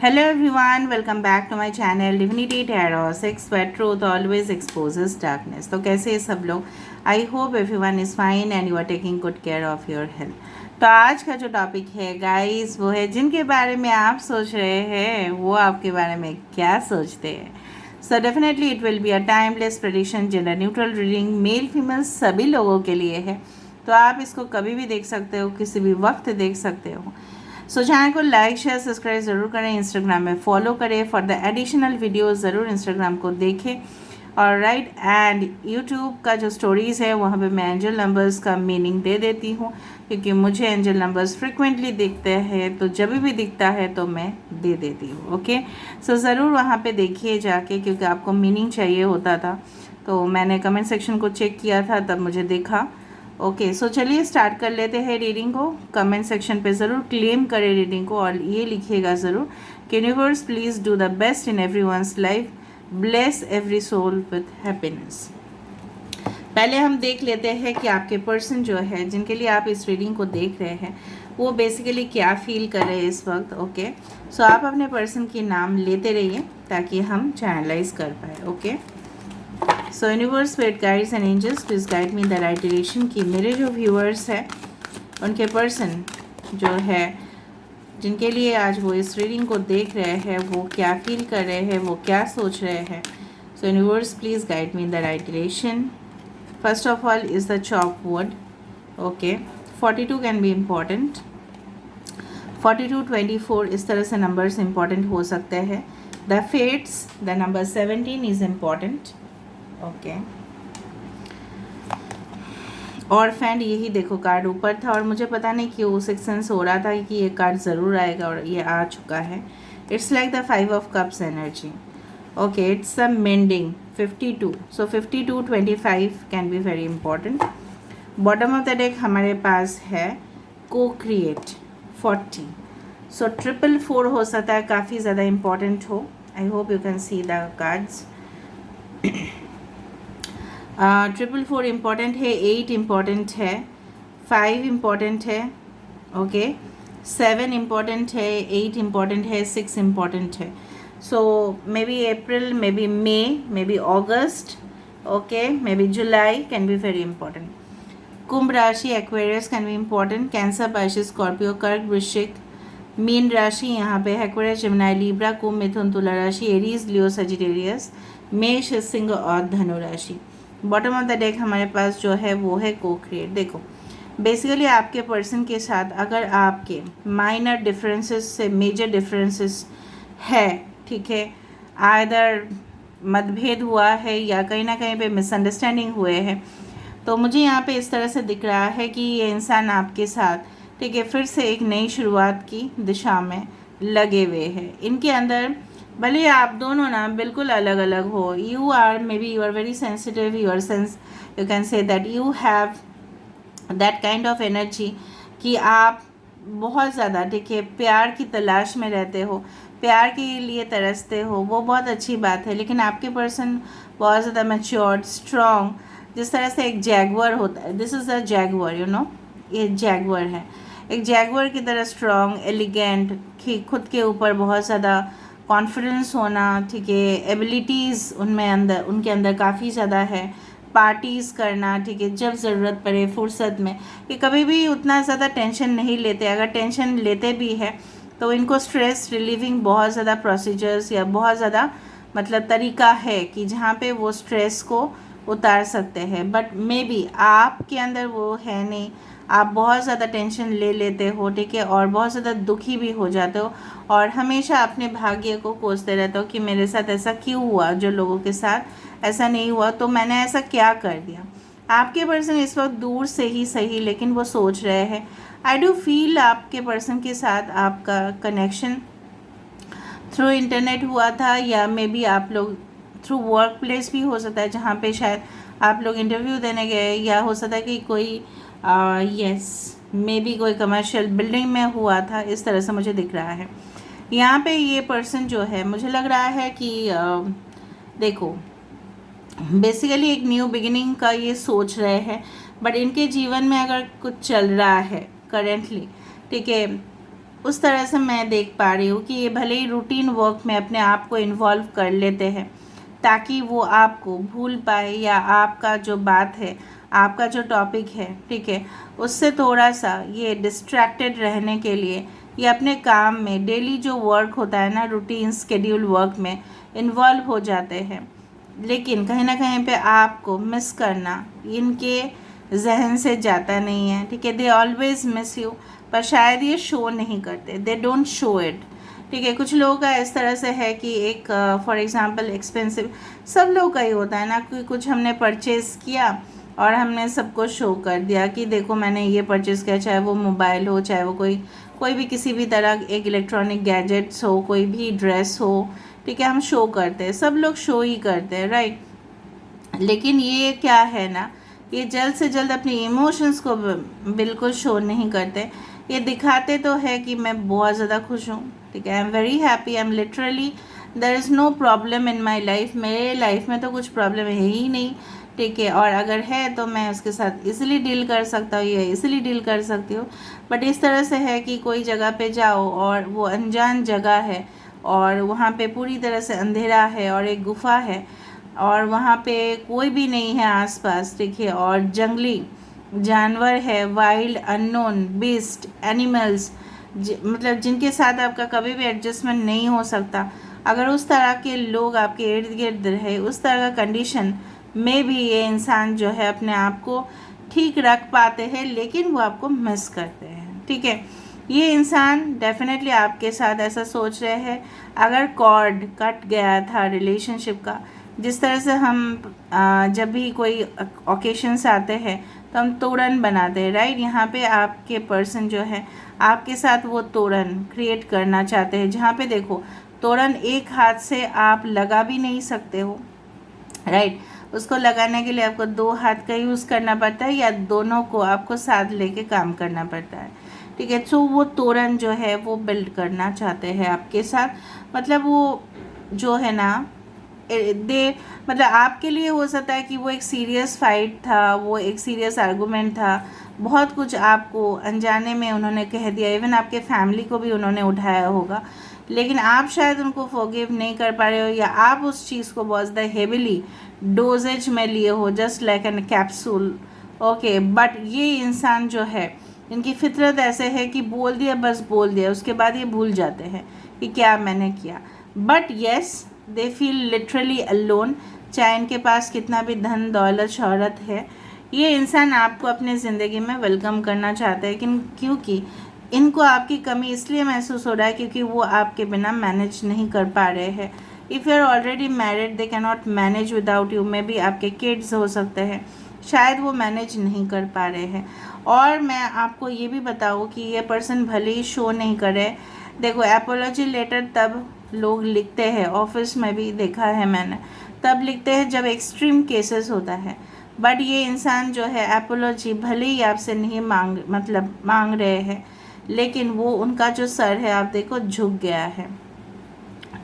Hello everyone, welcome back to my channel Divinity Tarot 6 where truth always exposes darkness। तो कैसे हैं सब लोग? I hope everyone is fine and you are taking good care of your health. तो आज का जो topic है गाइस वो है जिनके बारे में आप सोच रहे हैं वो आपके बारे में क्या सोचते हैं। So definitely it will be a timeless prediction, gender neutral reading, male female सभी लोगों के लिए है। तो आप इसको कभी भी देख सकते हो, किसी भी वक्त देख सकते हो। सो चैनल को लाइक शेयर सब्सक्राइब ज़रूर करें, इंस्टाग्राम में फॉलो करें फॉर द एडिशनल वीडियोस। ज़रूर इंस्टाग्राम को देखें और राइट एंड यूट्यूब का जो स्टोरीज़ है वहाँ पे मैं एंजल नंबर्स का मीनिंग दे देती हूँ, क्योंकि मुझे एंजल नंबर्स फ्रिक्वेंटली दिखते हैं, तो जब भी दिखता है तो मैं दे देती हूँ। ओके, सो ज़रूर वहाँ पे देखिए जाके, क्योंकि आपको मीनिंग चाहिए होता था। तो मैंने कमेंट सेक्शन को चेक किया था तब मुझे देखा। ओके, सो चलिए स्टार्ट कर लेते हैं रीडिंग को। कमेंट सेक्शन पे ज़रूर क्लेम करें रीडिंग को और ये लिखिएगा ज़रूर कि universe please do the best in everyone's life, bless every soul with happiness. पहले हम देख लेते हैं कि आपके पर्सन जो है जिनके लिए आप इस रीडिंग को देख रहे हैं वो बेसिकली क्या फील कर रहे हैं इस वक्त। ओके, सो आप अपने पर्सन के नाम लेते रहिए ताकि हम चैनलाइज कर पाए। Okay, so universe, spirit guides and angels please guide me the right direction कि मेरे जो व्यूअर्स हैं उनके पर्सन जो है जिनके लिए आज वो इस रीडिंग को देख रहे हैं वो क्या फील कर रहे हैं, वो क्या सोच रहे हैं। सो universe please guide me the right direction. First of all is the chop wood. Okay, 42 can be important, 42, 24 इस तरह से नंबर्स इम्पॉर्टेंट हो सकते हैं। The fates, the number 17 is important. Okay, और फैंड यही देखो कार्ड ऊपर था और मुझे पता नहीं क्यों सिक्स सेंस हो रहा था कि ये कार्ड ज़रूर आएगा और ये आ चुका है। It's like the 5 of cups energy. Okay, it's a mending 52, so 52, 25 can be very important. Bottom of the deck हमारे पास है को क्रिएट 40, सो 444 हो सकता है काफ़ी ज़्यादा इम्पॉर्टेंट हो। I hope you can see the cards. 444 important है, 8 इम्पॉर्टेंट है, 5 इम्पॉर्टेंट है। ओके, 7 इम्पॉर्टेंट है, 8 इम्पॉर्टेंट है, 6 इम्पॉर्टेंट है। So may be April, may be May, may be August, okay, may be July can be very important. कुंभ राशि, Aquarius can be important. Cancer, Pisces, Scorpio, कर्क, वृश्चिक, मीन राशि यहाँ पे एक्वेरियस, जेमिनी, लिब्रा, कुंभ, मिथुन, तुला राशि, एरीज, लियो, सजिटेरियस, मेष, सिंह और धनु राशि। बॉटम ऑफ द डेक हमारे पास जो है वो है को क्रिएट। देखो बेसिकली आपके पर्सन के साथ अगर आपके माइनर डिफरेंसेस से मेजर डिफरेंसेस है, ठीक है, आइदर मतभेद हुआ है या कहीं ना कहीं पे मिसअंडरस्टैंडिंग हुए हैं, तो मुझे यहाँ पे इस तरह से दिख रहा है कि ये इंसान आपके साथ, ठीक है, फिर से एक नई शुरुआत की दिशा में लगे हुए हैं। इनके अंदर भले आप दोनों ना बिल्कुल अलग अलग हो, you are may be you are very sensitive, your sense, you can say that you have that kind of energy कि आप बहुत ज़्यादा, ठीक है, प्यार की तलाश में रहते हो, प्यार के लिए तरसते हो, वो बहुत अच्छी बात है। लेकिन आपके पर्सन बहुत ज़्यादा मैच्योर्ड, स्ट्रॉन्ग, जिस तरह से एक जैगवर होता है, this is a Jaguar, you know, ये जैगवर है, एक जैगवर की तरह स्ट्रॉन्ग, एलिगेंट, खुद के ऊपर बहुत ज़्यादा कॉन्फिडेंस होना, ठीक है, एबिलिटीज़ उनमें अंदर उनके अंदर काफ़ी ज़्यादा है, पार्टीज़ करना, ठीक है, जब ज़रूरत पड़े फुर्सत में, कि कभी भी उतना ज़्यादा टेंशन नहीं लेते। अगर टेंशन लेते भी है तो इनको स्ट्रेस रिलीविंग बहुत ज़्यादा प्रोसीजर्स या बहुत ज़्यादा मतलब तरीका है कि जहाँ पे वो स्ट्रेस को उतार सकते हैं। बट मे बी आपके अंदर वो है नहीं, आप बहुत ज़्यादा टेंशन ले लेते हो, ठीक है, और बहुत ज़्यादा दुखी भी हो जाते हो और हमेशा अपने भाग्य को कोसते रहते हो कि मेरे साथ ऐसा क्यों हुआ, जो लोगों के साथ ऐसा नहीं हुआ, तो मैंने ऐसा क्या कर दिया। आपके पर्सन इस वक्त दूर से ही सही लेकिन वो सोच रहे हैं। आई डू फील आपके पर्सन के साथ आपका कनेक्शन थ्रू इंटरनेट हुआ था या मे बी आप लोग थ्रू वर्क प्लेस भी हो सकता है, जहाँ पे शायद आप लोग इंटरव्यू देने गए, या हो सकता है कि कोई यस मे बी कोई कमर्शियल बिल्डिंग में हुआ था। इस तरह से मुझे दिख रहा है। यहाँ पे ये पर्सन जो है मुझे लग रहा है कि देखो बेसिकली एक न्यू बिगिनिंग का ये सोच रहे हैं, बट इनके जीवन में अगर कुछ चल रहा है करेंटली, ठीक है, उस तरह से मैं देख पा रही हूँ कि ये भले ही रूटीन वर्क में अपने आप को इन्वॉल्व कर लेते हैं ताकि वो आपको भूल पाए, या आपका जो बात है, आपका जो टॉपिक है, ठीक है, उससे थोड़ा सा ये डिस्ट्रैक्टेड रहने के लिए ये अपने काम में, डेली जो वर्क होता है ना, रूटीन स्केड्यूल वर्क में इन्वॉल्व हो जाते हैं। लेकिन कहीं ना कहीं पे आपको मिस करना इनके जहन से जाता नहीं है, ठीक है। दे ऑलवेज मिस यू, पर शायद ये शो नहीं करते, दे डोंट शो इट, ठीक है। कुछ लोगों का इस तरह से है कि एक फॉर एग्जांपल एक्सपेंसिव, सब लोग का ही होता है ना कि कुछ हमने परचेज़ किया और हमने सबको शो कर दिया कि देखो मैंने ये परचेज़ किया, चाहे वो मोबाइल हो, चाहे वो कोई भी किसी भी तरह एक इलेक्ट्रॉनिक गैजेट्स हो, कोई भी ड्रेस हो, ठीक है, हम शो करते हैं, सब लोग शो ही करते हैं, राइट। लेकिन ये क्या है ना, ये जल्द से जल्द अपने इमोशंस को बिल्कुल शो नहीं करते। ये दिखाते तो है कि मैं बहुत ज़्यादा खुश हूँ, ठीक है, I am very happy, I am literally, there is no problem in my life, मेरे लाइफ में तो कुछ प्रॉब्लम है ही नहीं, ठीक है, और अगर है तो मैं उसके साथ इजीली डील कर सकता हूँ या इजीली डील कर सकती हूँ। बट इस तरह से है कि कोई जगह पे जाओ और वो अनजान जगह है और वहाँ पे पूरी तरह से अंधेरा है और एक गुफा है और वहाँ पे कोई भी नहीं है आसपास, ठीक है, और जंगली जानवर है, वाइल्ड अननोन बीस्ट एनिमल्स, मतलब जिनके साथ आपका कभी भी एडजस्टमेंट नहीं हो सकता, अगर उस तरह के लोग आपके इर्द गिर्द रहे, उस तरह का कंडीशन में भी ये इंसान जो है अपने आप को ठीक रख पाते हैं, लेकिन वो आपको मिस करते हैं, ठीक है। ये इंसान डेफिनेटली आपके साथ ऐसा सोच रहे हैं, अगर कॉर्ड कट गया था रिलेशनशिप का, जिस तरह से हम जब भी कोई ओकेशंस आते हैं तो हम तोरण बनाते हैं, राइट। यहाँ पे आपके पर्सन जो है आपके साथ वो तोरण क्रिएट करना चाहते हैं, जहाँ पे देखो तोरण एक हाथ से आप लगा भी नहीं सकते हो, राइट। उसको लगाने के लिए आपको दो हाथ का यूज़ करना पड़ता है या दोनों को आपको साथ लेके काम करना पड़ता है, ठीक है। तो वो तोरण जो है वो बिल्ड करना चाहते हैं आपके साथ, मतलब वो जो है ना दे, मतलब आपके लिए हो सकता है कि वो एक सीरियस फाइट था, वो एक सीरियस आर्गूमेंट था, बहुत कुछ आपको अनजाने में उन्होंने कह दिया, इवन आपके फैमिली को भी उन्होंने उठाया होगा, लेकिन आप शायद उनको फॉरगिव नहीं कर पा रहे हो, या आप उस चीज़ को बहुत ज़्यादा हेविली डोजेज में लिए हो, just like an capsule, okay. But ये इंसान जो है, इनकी फितरत ऐसे है कि बोल दिया बस बोल दिया, उसके बाद ये भूल जाते हैं कि क्या मैंने किया। But yes, they feel literally alone, चाहे इनके पास कितना भी धन दौलत शोहरत है, ये इंसान आपको अपने ज़िंदगी में वेलकम करना चाहता है, क्योंकि इनको आपकी कमी इसलिए महसूस हो रहा है क्योंकि वो आपके बिना मैनेज नहीं कर पा रहे हैं। If you are already married, they can not manage without you, में भी आपके किड्स हो सकते हैं, शायद वो मैनेज नहीं कर पा रहे हैं। और मैं आपको ये भी बताऊँ कि ये पर्सन भले ही शो नहीं करे, देखो एपोलॉजी लेटर तब लोग लिखते हैं, ऑफिस में भी देखा है मैंने, तब लिखते हैं जब एक्सट्रीम केसेस होता है। बट ये इंसान जो है एपोलॉजी भले ही आपसे नहीं मांग रहे हैं, लेकिन वो उनका जो सर है आप देखो झुक गया है,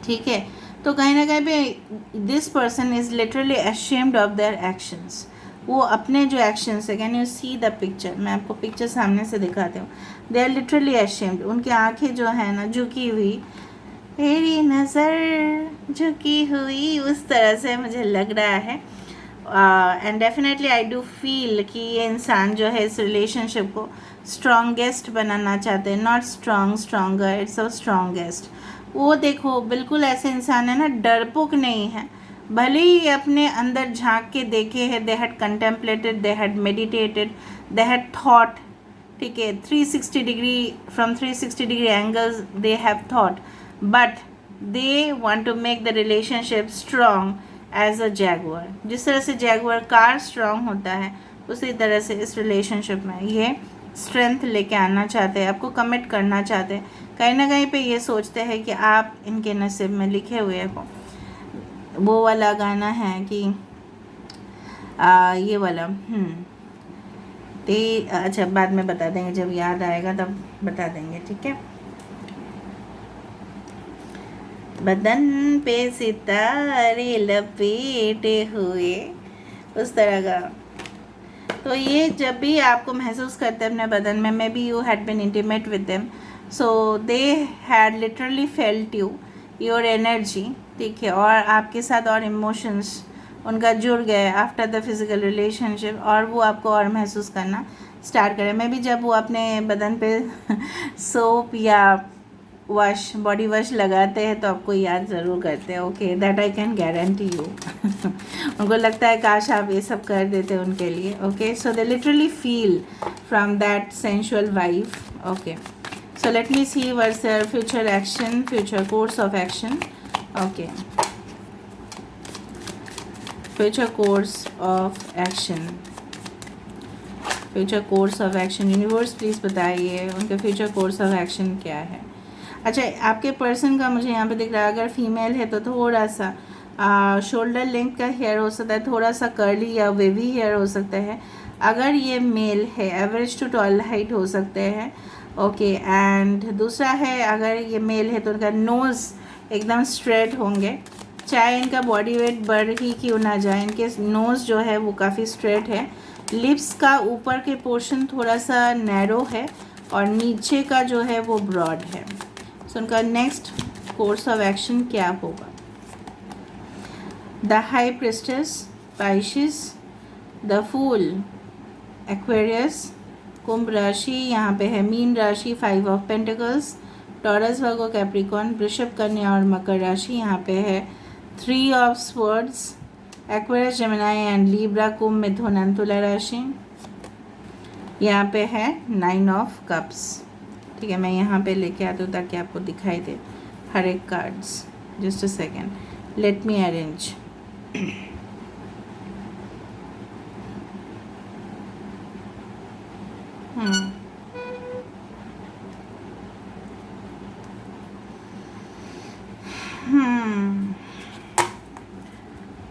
ठीक है। तो कहीं ना कहीं पे this person is literally ashamed of their actions, वो अपने जो एक्शंस है, can you see the picture, मैं आपको पिक्चर सामने से दिखाती हूँ, दे आर लिटरली अशेम्ड, उनकी आंखें जो है ना झुकी हुई, मेरी नज़र झुकी हुई, उस तरह से मुझे लग रहा है। And definitely I do feel कि ये इंसान जो है इस रिलेशनशिप को स्ट्रॉन्गेस्ट बनाना चाहते हैं, not stronger, it's a strongest. वो देखो बिल्कुल ऐसे इंसान है ना, डरपोक नहीं है, भले ही अपने अंदर झांक के देखे हैं, they had contemplated, they had meditated, they had thought, ठीक है, 360 degree, from 360 degree angles they have thought, but they want to make the relationship strong as a jaguar. जिस तरह से जैगुअर कार स्ट्रॉन्ग होता है, उसी तरह से इस रिलेशनशिप में ये स्ट्रेंथ लेके आना चाहते हैं, आपको कमिट करना चाहते हैं, कहीं ना कहीं पे ये सोचते हैं कि आप इनके नसीब में लिखे हुए हो। वो वाला गाना है कि ये वाला अच्छा बाद में बता देंगे, जब याद आएगा तब बता देंगे, ठीक है। बदन पे सितारे लपेटे हुए, उस तरह का। तो ये जब भी आपको महसूस करते हैं अपने बदन में, may B you had been intimate with them, so they had literally felt you, your energy, ठीक है, और आपके साथ और इमोशंस उनका जुड़ गए आफ्टर द फिज़िकल रिलेशनशिप, और वो आपको और महसूस करना स्टार्ट करें। मैं भी जब वो अपने बदन पे सोप या वॉश, बॉडी वॉश लगाते हैं तो आपको याद ज़रूर करते हैं। Okay, that I can guarantee you. उनको लगता है काश आप ये सब कर देते उनके लिए। Okay, so they literally feel from that sensual wife. Okay, so let me see what's their future action, future course of action. Okay, future course of action, future course of action, universe please बताइए उनके future course of action क्या है। अच्छा, आपके person का मुझे यहाँ पे दिख रहा है, अगर फीमेल है तो थोड़ा सा शोल्डर लेंथ का हेयर हो सकता है, थोड़ा सा कर्ली या वेवी हेयर हो सकता है। अगर ये मेल है, एवरेज टू टॉल हाइट हो सकते हैं। ओके, एंड दूसरा है, अगर ये मेल है तो उनका नोज़ एकदम स्ट्रेट होंगे, चाहे इनका बॉडी वेट बढ़ ही क्यों ना जाए, इनके नोज़ जो है वो काफ़ी स्ट्रेट है। लिप्स का ऊपर के पोर्शन थोड़ा सा नैरो है और नीचे का जो है वो ब्रॉड है। सो उनका नेक्स्ट कोर्स ऑफ एक्शन क्या होगा? The high priestess, Pisces, the fool, Aquarius, कुंभ राशि, यहाँ पे है मीन राशि, 5 of pentacles, Taurus, Virgo, Capricorn, वृषभ, कन्या और मकर राशि, यहाँ पे है 3 of swords, Aquarius, Gemini and Libra, कुंभ, मिथुन एंड तुला राशि, यहाँ पे है 9 ऑफ कप्स। ठीक है, मैं यहाँ पे लेके आती हूँ ताकि आपको दिखाई दे हर एक cards. Just a second, let me arrange.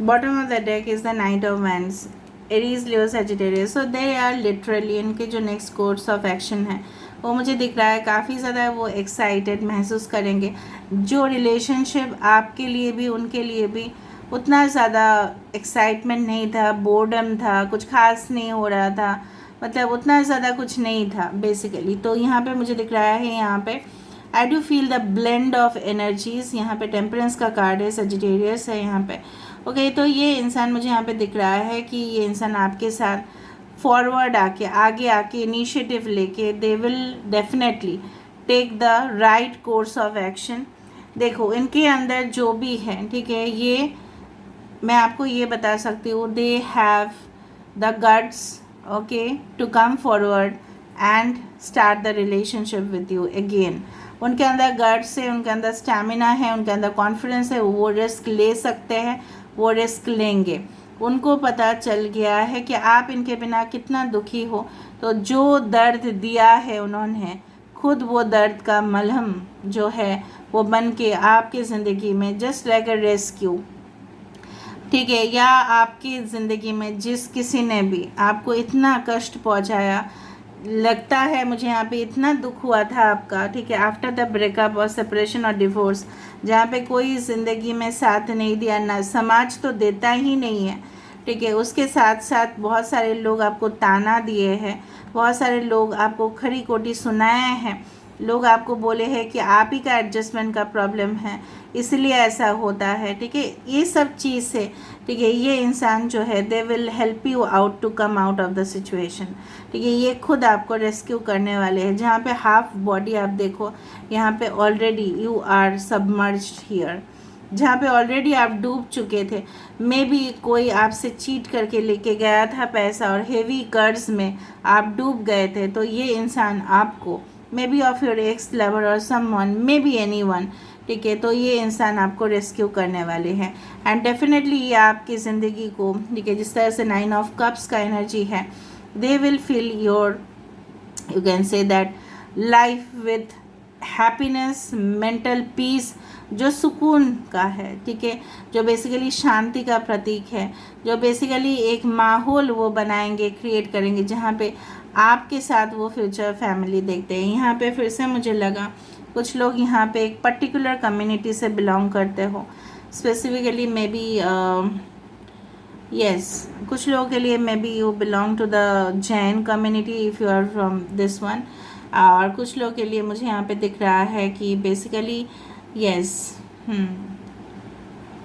Bottom of the deck is the Knight of Wands, Aries, Leo, Sagittarius. So they are literally, इनके जो नेक्स्ट कोर्स ऑफ एक्शन है वो मुझे दिख रहा है काफ़ी ज़्यादा वो एक्साइटेड महसूस करेंगे। जो रिलेशनशिप आपके लिए भी उनके लिए भी उतना ज़्यादा एक्साइटमेंट नहीं था, बोर्डम था, कुछ खास नहीं हो रहा था, मतलब उतना ज़्यादा कुछ नहीं था बेसिकली। तो यहाँ पे मुझे दिख रहा है, यहाँ पे I do feel the blend of energies. यहाँ पे टेम्परेंस का कार्ड है, सजिटेरियस है यहाँ पे। ओके, तो ये इंसान मुझे यहाँ पे दिख रहा है कि ये इंसान आपके साथ फॉरवर्ड आगे आके इनिशिएटिव लेके they will definitely take the right course of action. देखो, इनके अंदर जो भी है, ठीक है, ये मैं आपको ये बता सकती हूँ, they have the guts, okay, to come forward and start the relationship with you again. उनके अंदर गट्स है, उनके अंदर स्टैमिना है, उनके अंदर कॉन्फिडेंस है, वो रिस्क ले सकते हैं, वो रिस्क लेंगे। उनको पता चल गया है कि आप इनके बिना कितना दुखी हो, तो जो दर्द दिया है उन्होंने, खुद वो दर्द का मलहम जो है वो बन के आपकी ज़िंदगी में जस्ट लाइक अ रेस्क्यू, ठीक है, या आपकी ज़िंदगी में जिस किसी ने भी आपको इतना कष्ट पहुंचाया, लगता है मुझे यहाँ पे इतना दुख हुआ था आपका, ठीक है, आफ्टर द ब्रेकअप और सेपरेशन और डिवोर्स, जहाँ पे कोई ज़िंदगी में साथ नहीं दिया, ना समाज तो देता ही नहीं है, ठीक है, उसके साथ साथ बहुत सारे लोग आपको ताना दिए हैं, बहुत सारे लोग आपको खरी खोटी सुनाए हैं, लोग आपको बोले हैं कि आप ही का एडजस्टमेंट का प्रॉब्लम है इसलिए ऐसा होता है, ठीक है, ये सब चीज़ से, ठीक है, ये इंसान जो है they will help you out to come out of the situation, ठीक है, ये खुद आपको रेस्क्यू करने वाले हैं। जहाँ पे हाफ बॉडी आप देखो, यहाँ पे already you are submerged here, जहाँ पे ऑलरेडी आप डूब चुके थे, मे बी कोई आपसे चीट करके लेके गया था पैसा और हेवी कर्ज में आप डूब गए थे, तो ये इंसान आपको may be of your x lover और समवन, मे बी एनीवन, ठीक है, तो ये इंसान आपको रेस्क्यू करने वाले हैं एंड डेफिनेटली ये आपकी ज़िंदगी को, ठीक है, जिस तरह से 9 ऑफ कप्स का एनर्जी है, they will feel your, you can say that life with happiness, mental peace, जो सुकून का है, ठीक है, जो बेसिकली शांति का प्रतीक है, जो बेसिकली एक माहौल वो बनाएंगे, क्रिएट करेंगे जहाँ पे आपके साथ वो फ्यूचर फैमिली देखते हैं। यहाँ पे फिर से मुझे लगा कुछ लोग यहाँ पे एक पर्टिकुलर कम्युनिटी से बिलोंग करते हो, स्पेसिफिकली मे बी यस, कुछ लोगों के लिए may B you belong to the Jain community if you are from this one, और कुछ लोग के लिए मुझे यहाँ पे दिख रहा है कि basically yes,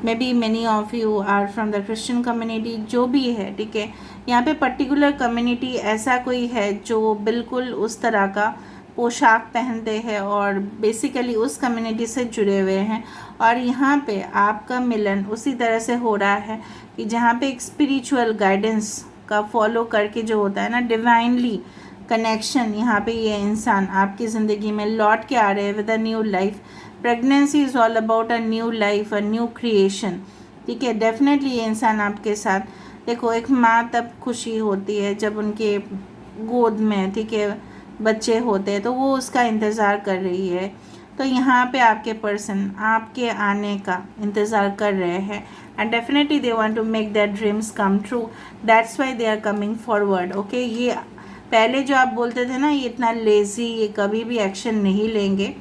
may be many of you are from the Christian community, जो भी है, ठीक है। यहाँ पे पर्टिकुलर कम्युनिटी ऐसा कोई है जो बिल्कुल उस तरह का पोशाक पहनते हैं और बेसिकली उस कम्युनिटी से जुड़े हुए हैं, और यहाँ पे आपका मिलन उसी तरह से हो रहा है कि जहाँ पे एक स्पिरिचुअल गाइडेंस का फॉलो करके जो होता है ना, डिवाइनली कनेक्शन, यहाँ पे ये इंसान आपकी ज़िंदगी में लौट के आ रहे हैं with a new life. Pregnancy is all about a new life, a new creation, ठीक है। डेफिनेटली ये इंसान आपके साथ, देखो एक माँ तब खुशी होती है जब उनके गोद में, ठीक है, बच्चे होते हैं, तो वो उसका इंतज़ार कर रही है। तो यहाँ पे आपके पर्सन आपके आने का इंतज़ार कर रहे हैं, and definitely they want to make their dreams come true, that's why they are coming forward, okay. ये पहले जो आप बोलते थे ना, ये इतना लेज़ी, ये कभी भी एक्शन नहीं लेंगे,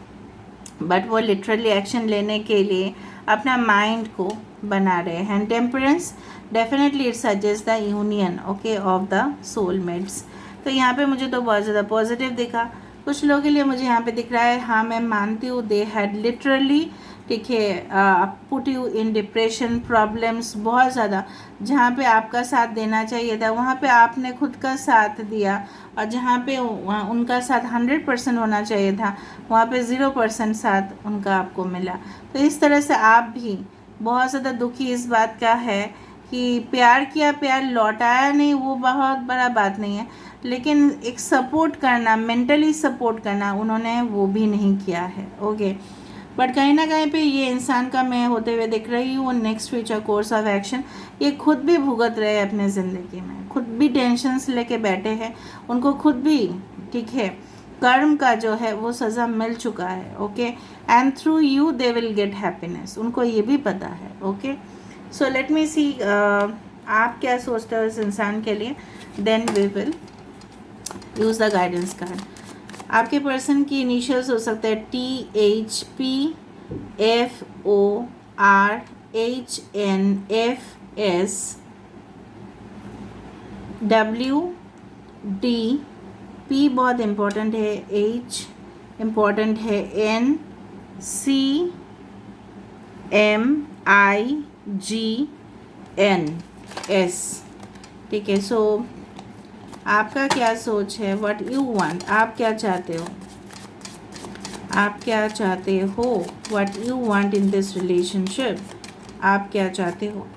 बट वो लिटरली एक्शन लेने के लिए अपना माइंड को बना रहे हैं। Temperance, definitely it suggest the union, okay, of the soulmates. तो यहाँ पे मुझे तो बहुत ज़्यादा पॉजिटिव दिखा। कुछ लोगों के लिए मुझे यहाँ पे दिख रहा है, हाँ मैं मानती हूँ, दे हैड लिटरली, ठीक है, put you in depression problems, बहुत ज़्यादा। जहाँ पे आपका साथ देना चाहिए था वहाँ पे आपने खुद का साथ दिया, और जहाँ पे उनका साथ 100% होना चाहिए था वहाँ पे 0% साथ उनका आपको मिला। तो इस तरह से आप भी बहुत ज़्यादा दुखी इस बात का है कि प्यार किया, प्यार लौटाया नहीं, वो बहुत बड़ा बात नहीं है, लेकिन एक सपोर्ट करना, मेंटली सपोर्ट करना, उन्होंने वो भी नहीं किया है, ओके। बट कहीं ना कहीं पे ये इंसान का मैं होते हुए दिख रही हूँ next future course of action, ये खुद भी भुगत रहे हैं अपने ज़िंदगी में, खुद भी टेंशन्स लेके बैठे हैं, उनको खुद भी, ठीक है, कर्म का जो है वो सज़ा मिल चुका है, okay. And through you they will get happiness, उनको ये भी पता है, ओके। सो लेट मी सी आप क्या सोचते हो इस इंसान के लिए, then we will use the guidance card. आपके पर्सन की इनिशियल्स हो सकते हैं THORHNFSWD, P बहुत इम्पोर्टेंट है, H इम्पोर्टेंट है, NCMIGNS, ठीक है। सो आपका क्या सोच है, व्हाट यू वांट, आप क्या चाहते हो, आप क्या चाहते हो, what you want in this relationship, आप क्या चाहते हो।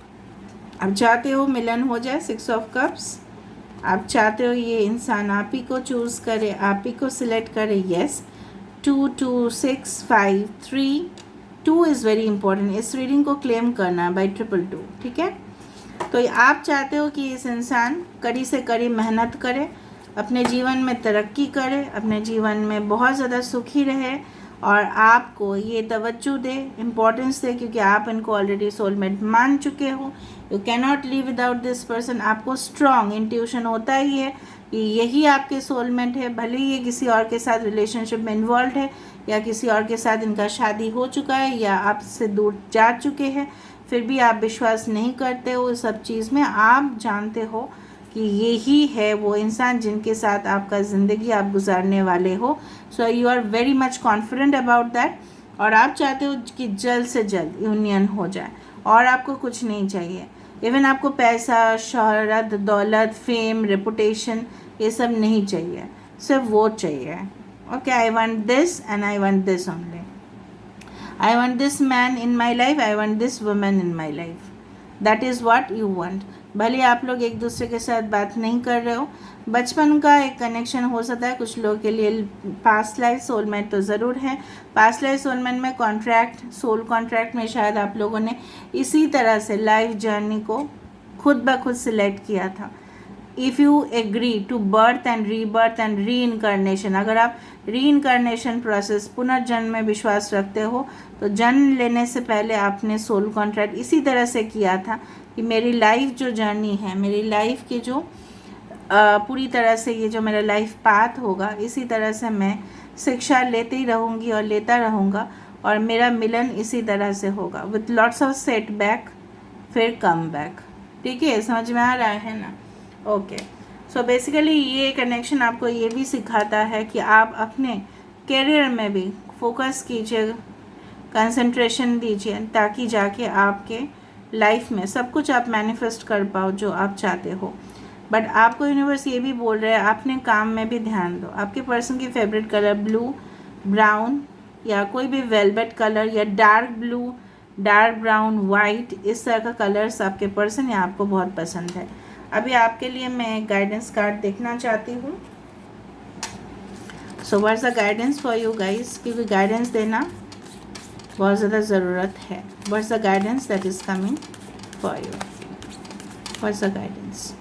आप चाहते हो मिलन हो जाए, 6 ऑफ कप्स, आप चाहते हो ये इंसान आप ही को चूज़ करे, आप ही को सिलेक्ट करे, येस। 2 2 6 5 3, 2 इज़ वेरी इंपॉर्टेंट, इस रीडिंग को क्लेम करना बाई 222, ठीक है। तो आप चाहते हो कि इस इंसान कड़ी से कड़ी मेहनत करे, अपने जीवन में तरक्की करे, अपने जीवन में बहुत ज़्यादा सुखी रहे, और आपको ये तवज्जो दे, इम्पोर्टेंस दे, क्योंकि आप इनको ऑलरेडी सोलमेट मान चुके हो। You can not live without this person. आपको स्ट्रॉन्ग इंट्यूशन होता ही है कि यही आपके सोलमेट है, भले ही ये किसी और के साथ रिलेशनशिप में इन्वॉल्व है, या किसी और के साथ इनका शादी हो चुका है, या आपसे दूर जा चुके हैं, फिर भी आप विश्वास नहीं करते हो इस सब चीज़ में। आप जानते हो कि यही है वो इंसान जिनके साथ आपका ज़िंदगी आप गुजारने वाले हो। So you are very much confident about that, और आप चाहते हो कि जल्द से जल्द यूनियन हो जाए, और आपको कुछ नहीं चाहिए। इवन आपको पैसा, शोहरत, दौलत, फेम, रेपुटेशन, ये सब नहीं चाहिए, सिर्फ वो चाहिए, okay. I want this and I want this only, I want this man in my life, I want this woman in my life, that is what you want। भले आप लोग एक दूसरे के साथ बात नहीं कर रहे हो, बचपन का एक कनेक्शन हो सकता है, कुछ लोगों के लिए पास्ट लाइफ सोलमेट तो ज़रूर है। पास्ट लाइफ सोलमेट में कॉन्ट्रैक्ट, सोल कॉन्ट्रैक्ट में शायद आप लोगों ने इसी तरह से लाइफ जर्नी को खुद ब खुद सिलेक्ट किया था। If you agree to birth and rebirth and reincarnation, अगर आप री इनकारनेशन प्रोसेस, पुनर्जन्म में विश्वास रखते हो, तो जन्म लेने से पहले आपने सोल कॉन्ट्रैक्ट इसी तरह से किया था कि मेरी लाइफ जो जर्नी है, मेरी लाइफ की जो पूरी तरह से ये जो मेरा लाइफ पाथ होगा, इसी तरह से मैं शिक्षा लेती रहूँगी और लेता रहूँगा, और मेरा मिलन इसी तरह से होगा विथ लॉट्स ऑफ सेटबैक, फिर कम बैक, ठीक है। समझ में आ रहा है ना, ओके। सो बेसिकली ये कनेक्शन आपको ये भी सिखाता है कि आप अपने करियर में भी फोकस कीजिए, कंसंट्रेशन दीजिए, ताकि जाके आपके लाइफ में सब कुछ आप मैनिफेस्ट कर पाओ जो आप चाहते हो। बट आपको यूनिवर्स ये भी बोल रहा है अपने काम में भी ध्यान दो। आपके पर्सन की फेवरेट कलर ब्लू, ब्राउन या कोई भी वेलवेट कलर या dark blue, dark brown, white, इस तरह का कलर्स आपके पर्सन या आपको बहुत पसंद है। अभी आपके लिए मैं गाइडेंस कार्ड देखना चाहती हूँ। So what's the guidance for you guys, क्योंकि गाइडेंस देना बहुत ज़्यादा ज़रूरत है। What's the guidance that is coming for you, what's the guidance.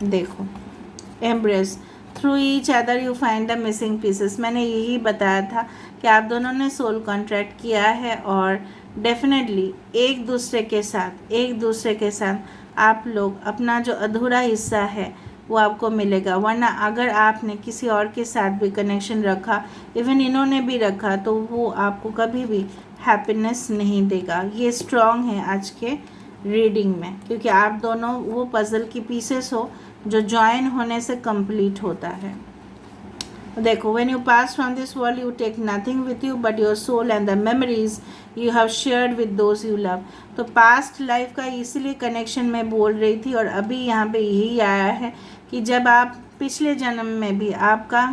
देखो, embrace through each other you find the missing pieces. मैंने यही बताया था कि आप दोनों ने सोल कॉन्ट्रैक्ट किया है और डेफिनेटली एक दूसरे के साथ आप लोग अपना जो अधूरा हिस्सा है वो आपको मिलेगा। वरना अगर आपने किसी और के साथ भी कनेक्शन रखा, इवन इन्होंने भी रखा, तो वो आपको कभी भी हैप्पीनेस नहीं देगा। ये स्ट्रॉन्ग है आज के रीडिंग में, क्योंकि आप दोनों वो पजल की पीसेस हो जो जॉइन होने से कंप्लीट होता है। देखो, when you pass from this world you take nothing with you but your soul and the memories you have shared with those you love. तो पास्ट लाइफ का इसीलिए कनेक्शन मैं बोल रही थी, और अभी यहाँ पे यही आया है कि जब आप पिछले जन्म में भी आपका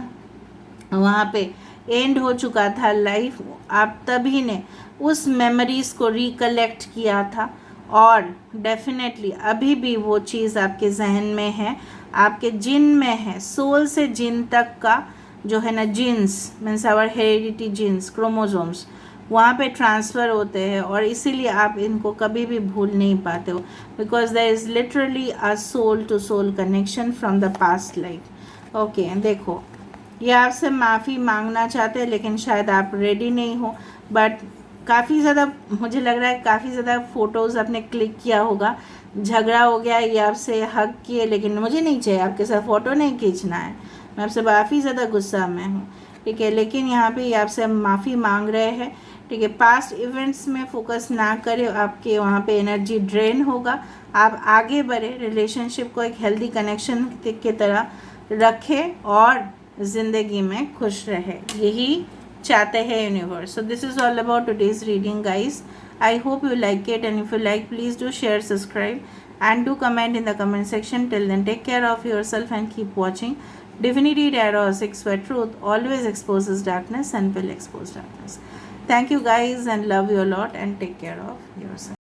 वहाँ पे एंड हो चुका था लाइफ, आप तभी ने उस मेमोरीज़ को रिकलेक्ट किया था, और डेफिनेटली अभी भी वो चीज़ आपके जहन में है, आपके जिन में है। सोल से जिन तक का जो है ना, genes means our heredity genes, chromosomes, वहाँ पे ट्रांसफ़र होते हैं, और इसीलिए आप इनको कभी भी भूल नहीं पाते हो, because there is literally a soul to soul connection from the past life. Okay, देखो, ये आपसे माफ़ी मांगना चाहते हैं, लेकिन शायद आप रेडी नहीं हो। बट काफ़ी ज़्यादा मुझे लग रहा है, काफ़ी ज़्यादा फ़ोटोज़ आपने क्लिक किया होगा, झगड़ा हो गया, ये आपसे हक किए, लेकिन मुझे नहीं चाहिए, आपके साथ फ़ोटो नहीं खींचना है, मैं आपसे काफ़ी ज़्यादा गुस्सा में हूँ, ठीक है। लेकिन यहाँ पे ये आपसे माफ़ी मांग रहे हैं, ठीक है। पास्ट इवेंट्स में फोकस ना करें, आपके वहाँ पे एनर्जी ड्रेन होगा। आप आगे बढ़े, रिलेशनशिप को एक हेल्दी कनेक्शन की तरह रखें और ज़िंदगी में खुश रहे, यही चाहते हैं universe. So this is all about today's reading guys. I hope you like it, and if you like, please do share, subscribe, and do comment in the comment section. Till then, take care of yourself and keep watching Divinity Tarot 6, where truth always exposes darkness and will expose darkness. Thank you guys, and love you a lot, and take care of yourself.